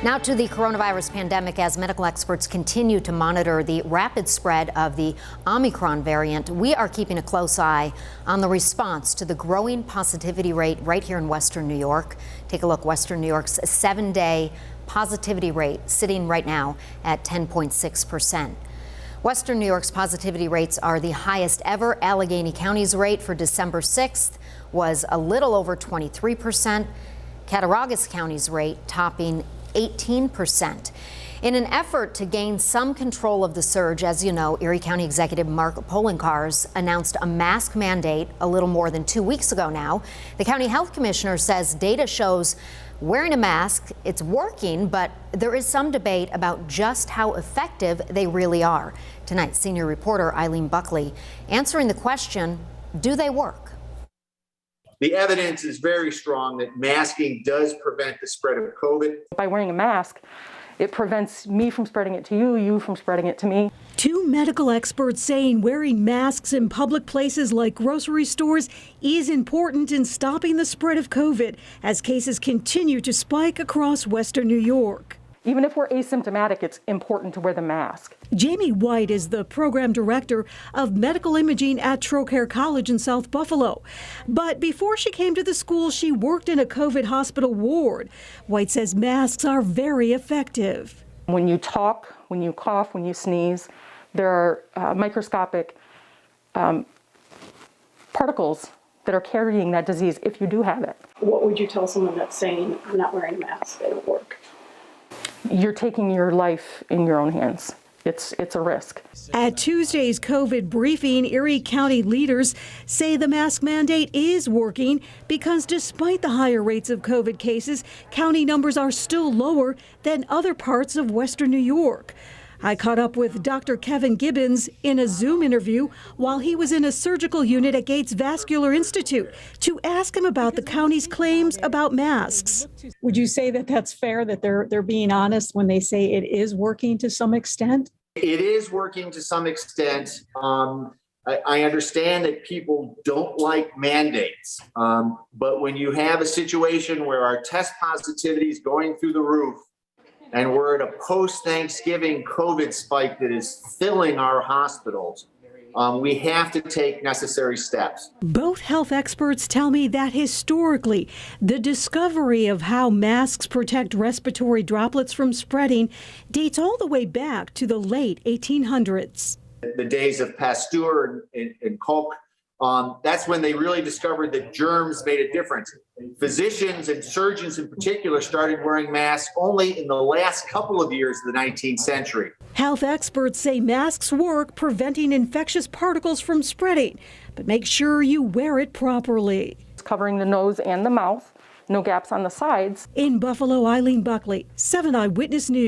Now to the coronavirus pandemic. As medical experts continue to monitor the rapid spread of the Omicron variant, we are keeping a close eye on the response to the growing positivity rate right here in Western New York. Take a look. Western New York's 7-day positivity rate sitting right now at 10.6%. Western New York's positivity rates are the highest ever. Allegheny County's rate for December 6th was a little over 23%. Cattaraugus County's rate topping 18%. In an effort to gain some control of the surge, as you know, Erie County Executive Mark Poloncarz announced a mask mandate a little more than 2 weeks ago now. The county health commissioner says data shows wearing a mask, it's working, but there is some debate about just how effective they really are. Tonight, senior reporter Eileen Buckley answering the question, do they work? The evidence is very strong that masking does prevent the spread of COVID. By wearing a mask, it prevents me from spreading it to you, you from spreading it to me. Two medical experts saying wearing masks in public places like grocery stores is important in stopping the spread of COVID as cases continue to spike across Western New York. Even if we're asymptomatic, it's important to wear the mask. Jamie White is the program director of medical imaging at Trocaire College in South Buffalo. But before she came to the school, she worked in a COVID hospital ward. White says masks are very effective. When you talk, when you cough, when you sneeze, there are microscopic particles that are carrying that disease if you do have it. What would you tell someone that's saying, I'm not wearing a mask, it'll work? You're taking your life in your own hands. It's a risk. At Tuesday's COVID briefing, Erie County leaders say the mask mandate is working because despite the higher rates of COVID cases, county numbers are still lower than other parts of Western New York. I caught up with Dr. Kevin Gibbons in a Zoom interview while he was in a surgical unit at Gates Vascular Institute to ask him about the county's claims about masks. Would you say that that's fair, that they're being honest when they say it is working to some extent? It is working to some extent. I understand that people don't like mandates, but when you have a situation where our test positivity is going through the roof, and we're at a post-Thanksgiving COVID spike that is filling our hospitals, we have to take necessary steps. Both health experts tell me that historically, the discovery of how masks protect respiratory droplets from spreading dates all the way back to the late 1800s. The days of Pasteur and Koch, that's when they really discovered that germs made a difference. Physicians and surgeons in particular started wearing masks only in the last couple of years of the 19th century. Health experts say masks work preventing infectious particles from spreading, but make sure you wear it properly. It's covering the nose and the mouth, no gaps on the sides. In Buffalo, Eileen Buckley, 7 Eyewitness News.